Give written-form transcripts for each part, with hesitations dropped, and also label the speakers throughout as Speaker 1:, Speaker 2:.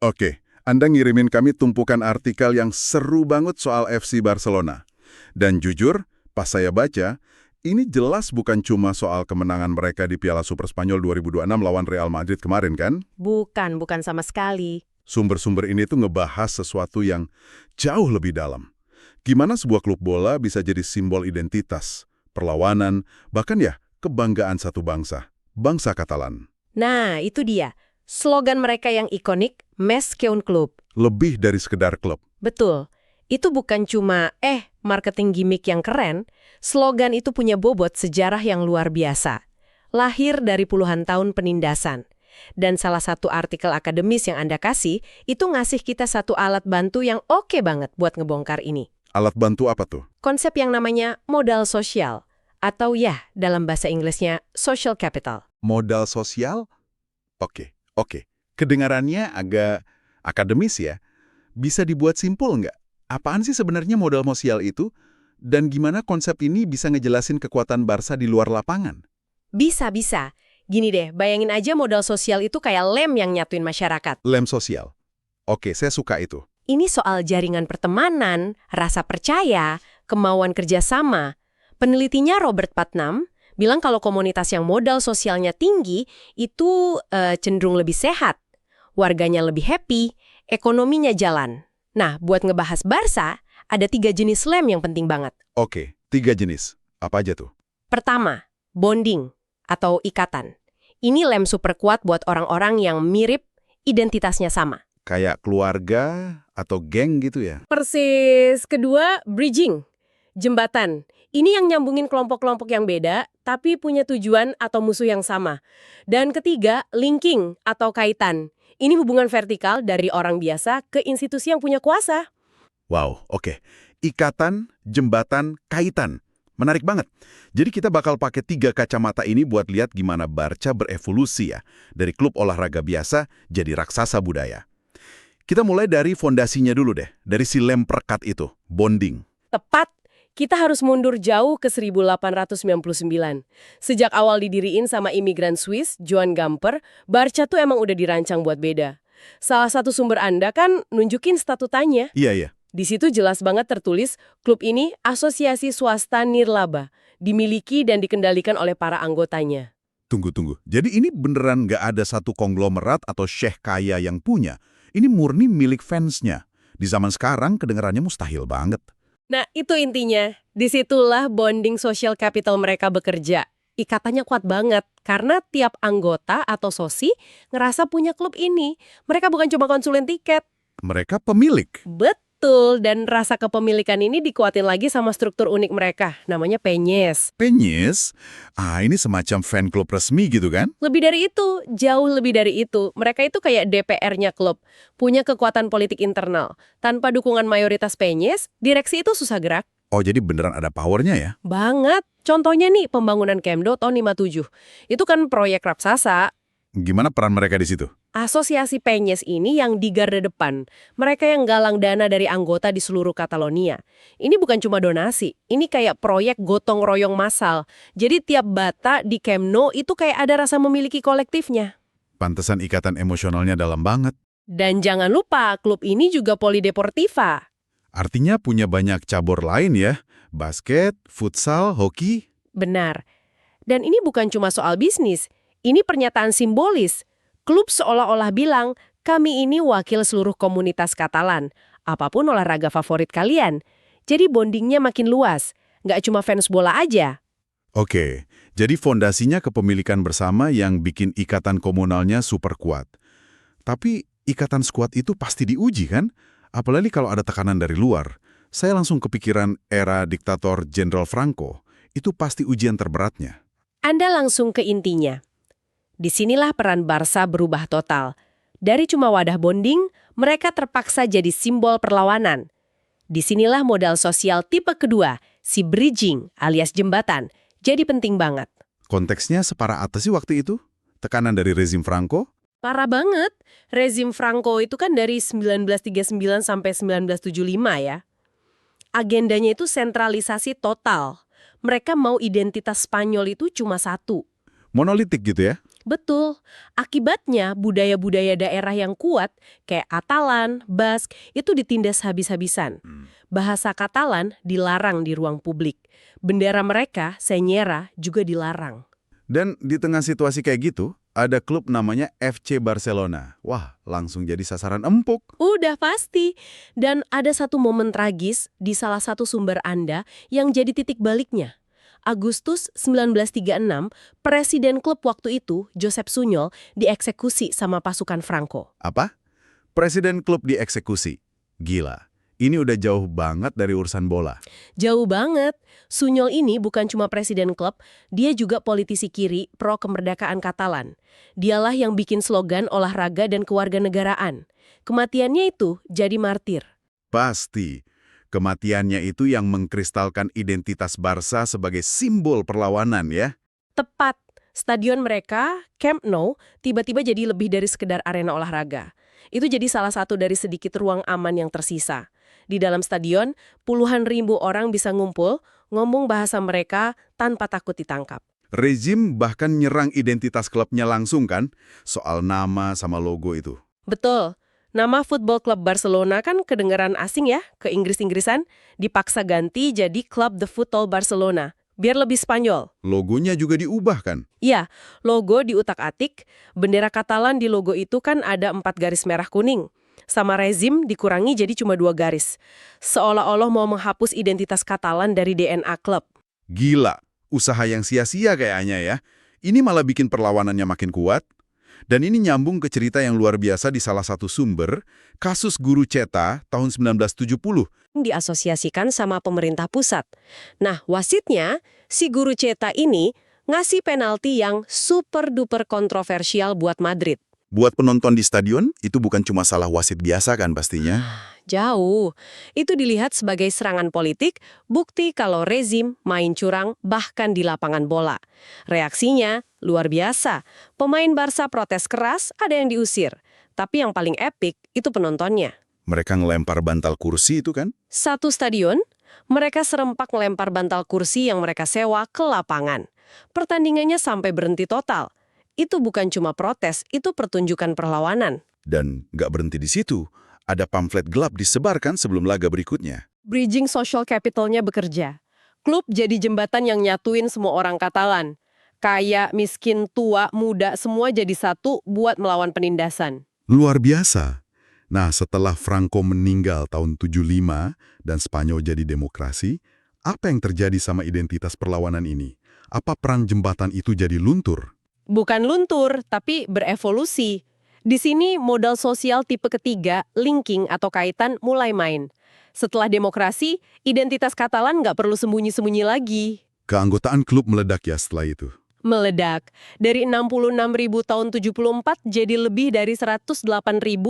Speaker 1: Oke, Anda ngirimin kami tumpukan artikel yang seru banget soal FC Barcelona. Dan jujur, pas saya baca, ini jelas bukan cuma soal kemenangan mereka di Piala Super Spanyol 2026 lawan Real Madrid kemarin kan?
Speaker 2: Bukan sama sekali.
Speaker 1: Sumber-sumber ini tuh ngebahas sesuatu yang jauh lebih dalam. Gimana sebuah klub bola bisa jadi simbol identitas, perlawanan, bahkan ya kebanggaan satu bangsa, bangsa Katalan.
Speaker 2: Nah, itu dia. Slogan mereka yang ikonik, Més que un club.
Speaker 1: Lebih dari sekedar klub.
Speaker 2: Betul. Itu bukan cuma, marketing gimmick yang keren. Slogan itu punya bobot sejarah yang luar biasa. Lahir dari puluhan tahun penindasan. Dan salah satu artikel akademis yang Anda kasih, itu ngasih kita satu alat bantu yang oke banget buat ngebongkar ini.
Speaker 1: Alat bantu apa tuh?
Speaker 2: Konsep yang namanya modal sosial. Atau ya, dalam bahasa Inggrisnya, social capital.
Speaker 1: Modal sosial? Oke. Kedengarannya agak akademis ya. Bisa dibuat simpul nggak? Apaan sih sebenarnya modal sosial itu? Dan gimana konsep ini bisa ngejelasin kekuatan Barca di luar lapangan?
Speaker 2: Bisa. Gini deh, bayangin aja modal sosial itu kayak lem yang nyatuin masyarakat.
Speaker 1: Lem sosial. Oke, saya suka itu.
Speaker 2: Ini soal jaringan pertemanan, rasa percaya, kemauan kerjasama. Penelitinya Robert Putnam bilang kalau komunitas yang modal sosialnya tinggi itu cenderung lebih sehat, warganya lebih happy, ekonominya jalan. Nah, buat ngebahas Barca, ada 3 jenis lem yang penting banget.
Speaker 1: Oke, 3 jenis. Apa aja tuh?
Speaker 2: Pertama, bonding atau ikatan. Ini lem super kuat buat orang-orang yang mirip, identitasnya sama.
Speaker 1: Kayak keluarga atau geng gitu ya?
Speaker 2: Persis. Kedua, bridging, jembatan. Ini yang nyambungin kelompok-kelompok yang beda, tapi punya tujuan atau musuh yang sama. Dan ketiga, linking atau kaitan. Ini hubungan vertikal dari orang biasa ke institusi yang punya kuasa.
Speaker 1: Wow, oke. Ikatan, jembatan, kaitan. Menarik banget. Jadi kita bakal pakai 3 kacamata ini buat lihat gimana Barca berevolusi ya. Dari klub olahraga biasa jadi raksasa budaya. Kita mulai dari fondasinya dulu deh. Dari si lem perekat itu, bonding.
Speaker 2: Tepat. Kita harus mundur jauh ke 1899. Sejak awal didiriin sama imigran Swiss, Johann Gamper, Barca tuh emang udah dirancang buat beda. Salah satu sumber Anda kan nunjukin statutanya.
Speaker 1: Iya.
Speaker 2: Di situ jelas banget tertulis, klub ini asosiasi swasta nirlaba, dimiliki dan dikendalikan oleh para anggotanya.
Speaker 1: Tunggu. Jadi ini beneran nggak ada satu konglomerat atau syekh kaya yang punya. Ini murni milik fansnya. Di zaman sekarang kedengarannya mustahil banget.
Speaker 2: Nah, itu intinya. Disitulah bonding social capital mereka bekerja. Ikatannya kuat banget, karena tiap anggota atau sosi ngerasa punya klub ini. Mereka bukan cuma konsulen tiket.
Speaker 1: Mereka pemilik.
Speaker 2: Betul, dan rasa kepemilikan ini dikuatin lagi sama struktur unik mereka, namanya penyes.
Speaker 1: Penyes? Ini semacam fan klub resmi gitu kan?
Speaker 2: Lebih dari itu, jauh lebih dari itu. Mereka itu kayak DPR-nya klub, punya kekuatan politik internal. Tanpa dukungan mayoritas penyes, direksi itu susah gerak.
Speaker 1: Oh, jadi beneran ada powernya ya?
Speaker 2: Banget. Contohnya nih, pembangunan Camp Nou tahun 57. Itu kan proyek raksasa.
Speaker 1: Gimana peran mereka di situ?
Speaker 2: Asosiasi penyes ini yang di garda depan. Mereka yang galang dana dari anggota di seluruh Catalonia. Ini bukan cuma donasi, ini kayak proyek gotong royong massal. Jadi tiap bata di Camp Nou itu kayak ada rasa memiliki kolektifnya.
Speaker 1: Pantesan ikatan emosionalnya dalam banget.
Speaker 2: Dan jangan lupa, klub ini juga polideportiva.
Speaker 1: Artinya punya banyak cabur lain ya? Basket, futsal, hoki?
Speaker 2: Benar. Dan ini bukan cuma soal bisnis, ini pernyataan simbolis. Klub seolah-olah bilang, kami ini wakil seluruh komunitas Katalan. Apapun olahraga favorit kalian. Jadi bondingnya makin luas. Nggak cuma fans bola aja.
Speaker 1: Oke, jadi fondasinya kepemilikan bersama yang bikin ikatan komunalnya super kuat. Tapi ikatan skuad itu pasti diuji kan? Apalagi kalau ada tekanan dari luar. Saya langsung kepikiran era diktator Jenderal Franco. Itu pasti ujian terberatnya.
Speaker 2: Anda langsung ke intinya. Disinilah peran Barca berubah total. Dari cuma wadah bonding, mereka terpaksa jadi simbol perlawanan. Disinilah modal sosial tipe kedua, si bridging alias jembatan, jadi penting banget.
Speaker 1: Konteksnya separah apa sih waktu itu? Tekanan dari rezim Franco?
Speaker 2: Parah banget. Rezim Franco itu kan dari 1939 sampai 1975 ya. Agendanya itu sentralisasi total. Mereka mau identitas Spanyol itu cuma satu.
Speaker 1: Monolitik gitu ya?
Speaker 2: Betul. Akibatnya budaya-budaya daerah yang kuat, kayak Katalan, Bask, itu ditindas habis-habisan. Bahasa Katalan dilarang di ruang publik. Bendera mereka, Senyera, juga dilarang.
Speaker 1: Dan di tengah situasi kayak gitu, ada klub namanya FC Barcelona. Wah, langsung jadi sasaran empuk.
Speaker 2: Udah pasti. Dan ada satu momen tragis di salah satu sumber Anda yang jadi titik baliknya. Agustus 1936, presiden klub waktu itu, Josep Sunyol, dieksekusi sama pasukan Franco.
Speaker 1: Apa? Presiden klub dieksekusi. Gila. Ini udah jauh banget dari urusan bola.
Speaker 2: Jauh banget. Sunyol ini bukan cuma presiden klub, dia juga politisi kiri pro kemerdekaan Katalan. Dialah yang bikin slogan olahraga dan kewarganegaraan. Kematiannya itu jadi martir.
Speaker 1: Pasti. Kematiannya itu yang mengkristalkan identitas Barca sebagai simbol perlawanan ya.
Speaker 2: Tepat. Stadion mereka, Camp Nou, tiba-tiba jadi lebih dari sekedar arena olahraga. Itu jadi salah satu dari sedikit ruang aman yang tersisa. Di dalam stadion, puluhan ribu orang bisa ngumpul, ngomong bahasa mereka tanpa takut ditangkap.
Speaker 1: Rezim bahkan nyerang identitas klubnya langsung kan, soal nama sama logo itu.
Speaker 2: Betul. Nama Football Club Barcelona kan kedengeran asing ya, ke Inggris-Inggrisan, dipaksa ganti jadi Club de Futbol Barcelona, biar lebih Spanyol.
Speaker 1: Logonya juga diubah kan?
Speaker 2: Iya, logo diutak-atik, bendera Katalan di logo itu kan ada 4 garis merah kuning. Sama rezim dikurangi jadi cuma 2 garis. Seolah-olah mau menghapus identitas Katalan dari DNA klub.
Speaker 1: Gila, usaha yang sia-sia kayaknya ya. Ini malah bikin perlawanannya makin kuat. Dan ini nyambung ke cerita yang luar biasa di salah satu sumber, kasus guru Ceta tahun 1970.
Speaker 2: Diasosiasikan sama pemerintah pusat. Nah, wasitnya, si guru Ceta ini ngasih penalti yang super-duper kontroversial buat Madrid.
Speaker 1: Buat penonton di stadion, itu bukan cuma salah wasit biasa kan pastinya.
Speaker 2: Jauh. Itu dilihat sebagai serangan politik, bukti kalau rezim main curang bahkan di lapangan bola. Reaksinya luar biasa. Pemain Barca protes keras, ada yang diusir. Tapi yang paling epik itu penontonnya.
Speaker 1: Mereka ngelempar bantal kursi itu kan?
Speaker 2: Satu stadion, mereka serempak ngelempar bantal kursi yang mereka sewa ke lapangan. Pertandingannya sampai berhenti total. Itu bukan cuma protes, itu pertunjukan perlawanan.
Speaker 1: Dan nggak berhenti di situ. Ada pamflet gelap disebarkan sebelum laga berikutnya.
Speaker 2: Bridging social capitalnya bekerja. Klub jadi jembatan yang nyatuin semua orang Katalan. Kaya, miskin, tua, muda, semua jadi satu buat melawan penindasan.
Speaker 1: Luar biasa. Nah, setelah Franco meninggal tahun 75 dan Spanyol jadi demokrasi, apa yang terjadi sama identitas perlawanan ini? Apa perang jembatan itu jadi luntur?
Speaker 2: Bukan luntur, tapi berevolusi. Di sini modal sosial tipe ketiga, linking atau kaitan mulai main. Setelah demokrasi, identitas Katalan nggak perlu sembunyi-sembunyi lagi.
Speaker 1: Keanggotaan klub meledak ya setelah itu.
Speaker 2: Meledak. Dari 66.000 tahun 74 jadi lebih dari 108.000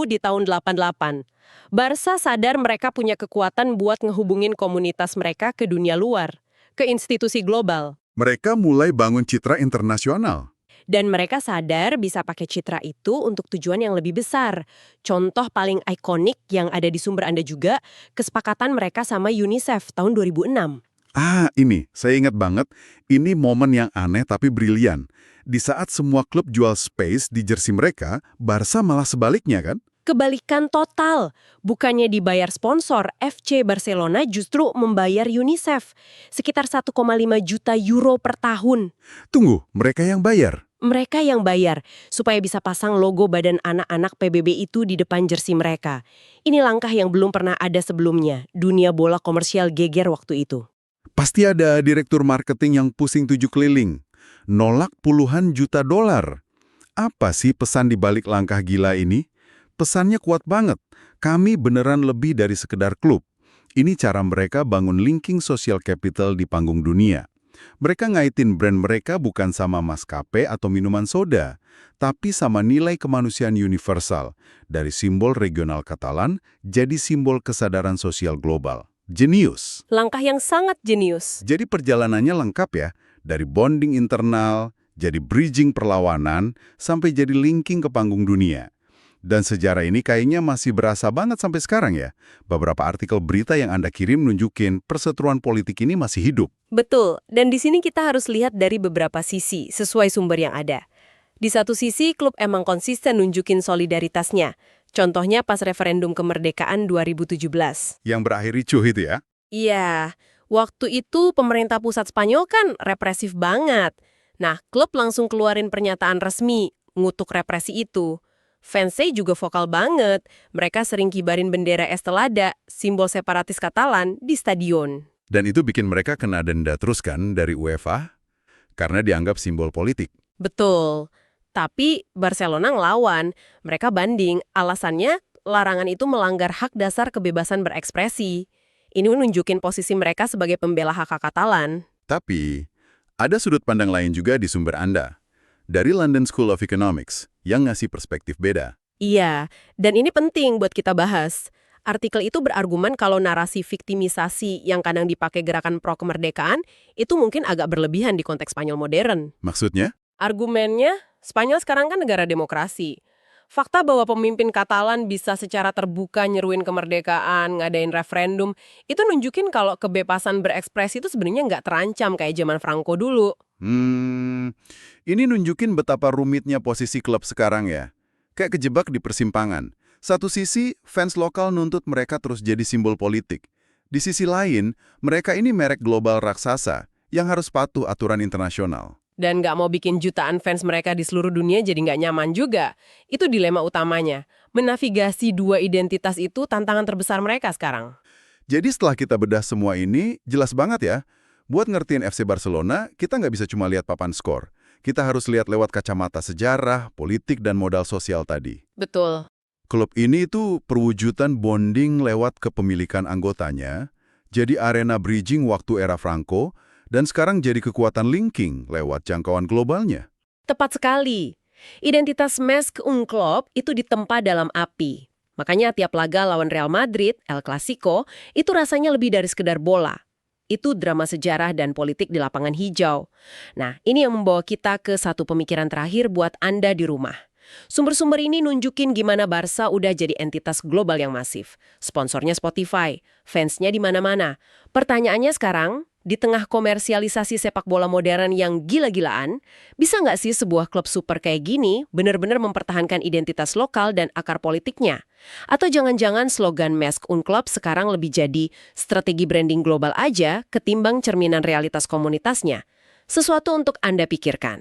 Speaker 2: di tahun 88. Barca sadar mereka punya kekuatan buat ngehubungin komunitas mereka ke dunia luar, ke institusi global.
Speaker 1: Mereka mulai bangun citra internasional.
Speaker 2: Dan mereka sadar bisa pakai citra itu untuk tujuan yang lebih besar. Contoh paling ikonik yang ada di sumber Anda juga, kesepakatan mereka sama UNICEF tahun 2006.
Speaker 1: Ini, saya ingat banget, ini momen yang aneh tapi brilian. Di saat semua klub jual space di jersey mereka, Barca malah sebaliknya kan?
Speaker 2: Kebalikan total. Bukannya dibayar sponsor, FC Barcelona justru membayar UNICEF. Sekitar 1,5 juta euro per tahun.
Speaker 1: Tunggu, mereka yang bayar?
Speaker 2: Mereka yang bayar, supaya bisa pasang logo badan anak-anak PBB itu di depan jersey mereka. Ini langkah yang belum pernah ada sebelumnya. Dunia bola komersial geger waktu itu.
Speaker 1: Pasti ada direktur marketing yang pusing 7 keliling. Nolak puluhan juta dolar. Apa sih pesan di balik langkah gila ini? Pesannya kuat banget. Kami beneran lebih dari sekedar klub. Ini cara mereka bangun linking social capital di panggung dunia. Mereka ngaitin brand mereka bukan sama maskapai atau minuman soda, tapi sama nilai kemanusiaan universal. Dari simbol regional Katalan, jadi simbol kesadaran sosial global. Jenius.
Speaker 2: Langkah yang sangat jenius.
Speaker 1: Jadi perjalanannya lengkap ya. Dari bonding internal, jadi bridging perlawanan, sampai jadi linking ke panggung dunia. Dan sejarah ini kayaknya masih berasa banget sampai sekarang ya. Beberapa artikel berita yang Anda kirim nunjukin perseteruan politik ini masih hidup.
Speaker 2: Betul, dan di sini kita harus lihat dari beberapa sisi, sesuai sumber yang ada. Di satu sisi, klub emang konsisten nunjukin solidaritasnya. Contohnya pas referendum kemerdekaan 2017.
Speaker 1: Yang berakhir ricuh itu ya?
Speaker 2: Iya, waktu itu pemerintah pusat Spanyol kan represif banget. Nah, klub langsung keluarin pernyataan resmi, ngutuk represi itu. Fansnya juga vokal banget. Mereka sering kibarin bendera Estelada, simbol separatis Katalan, di stadion.
Speaker 1: Dan itu bikin mereka kena denda terus kan dari UEFA? Karena dianggap simbol politik.
Speaker 2: Betul. Tapi Barcelona ngelawan. Mereka banding. Alasannya, larangan itu melanggar hak dasar kebebasan berekspresi. Ini nunjukin posisi mereka sebagai pembela hak Katalan.
Speaker 1: Tapi, ada sudut pandang lain juga di sumber Anda. Dari London School of Economics, yang ngasih perspektif beda.
Speaker 2: Iya, dan ini penting buat kita bahas. Artikel itu berargumen kalau narasi viktimisasi yang kadang dipakai gerakan pro-kemerdekaan itu mungkin agak berlebihan di konteks Spanyol modern.
Speaker 1: Maksudnya?
Speaker 2: Argumennya, Spanyol sekarang kan negara demokrasi. Fakta bahwa pemimpin Katalan bisa secara terbuka nyeruin kemerdekaan, ngadain referendum, itu nunjukin kalau kebebasan berekspresi itu sebenarnya nggak terancam kayak zaman Franco dulu.
Speaker 1: Ini nunjukin betapa rumitnya posisi klub sekarang ya. Kayak kejebak di persimpangan. Satu sisi, fans lokal nuntut mereka terus jadi simbol politik. Di sisi lain, mereka ini merek global raksasa yang harus patuh aturan internasional.
Speaker 2: Dan nggak mau bikin jutaan fans mereka di seluruh dunia jadi nggak nyaman juga. Itu dilema utamanya. Menavigasi dua identitas itu tantangan terbesar mereka sekarang.
Speaker 1: Jadi setelah kita bedah semua ini, jelas banget ya. Buat ngertiin FC Barcelona, kita nggak bisa cuma lihat papan skor. Kita harus lihat lewat kacamata sejarah, politik, dan modal sosial tadi.
Speaker 2: Betul.
Speaker 1: Klub ini itu perwujudan bonding lewat kepemilikan anggotanya, jadi arena bridging waktu era Franco, dan sekarang jadi kekuatan linking lewat jangkauan globalnya.
Speaker 2: Tepat sekali. Identitas Mesk un Club itu ditempa dalam api. Makanya tiap laga lawan Real Madrid, El Clasico, itu rasanya lebih dari sekedar bola. Itu drama sejarah dan politik di lapangan hijau. Nah, ini yang membawa kita ke satu pemikiran terakhir buat Anda di rumah. Sumber-sumber ini nunjukin gimana Barca udah jadi entitas global yang masif. Sponsornya Spotify, fansnya di mana-mana. Pertanyaannya sekarang, di tengah komersialisasi sepak bola modern yang gila-gilaan, bisa nggak sih sebuah klub super kayak gini benar-benar mempertahankan identitas lokal dan akar politiknya? Atau jangan-jangan slogan Mesk un Club sekarang lebih jadi strategi branding global aja ketimbang cerminan realitas komunitasnya? Sesuatu untuk Anda pikirkan.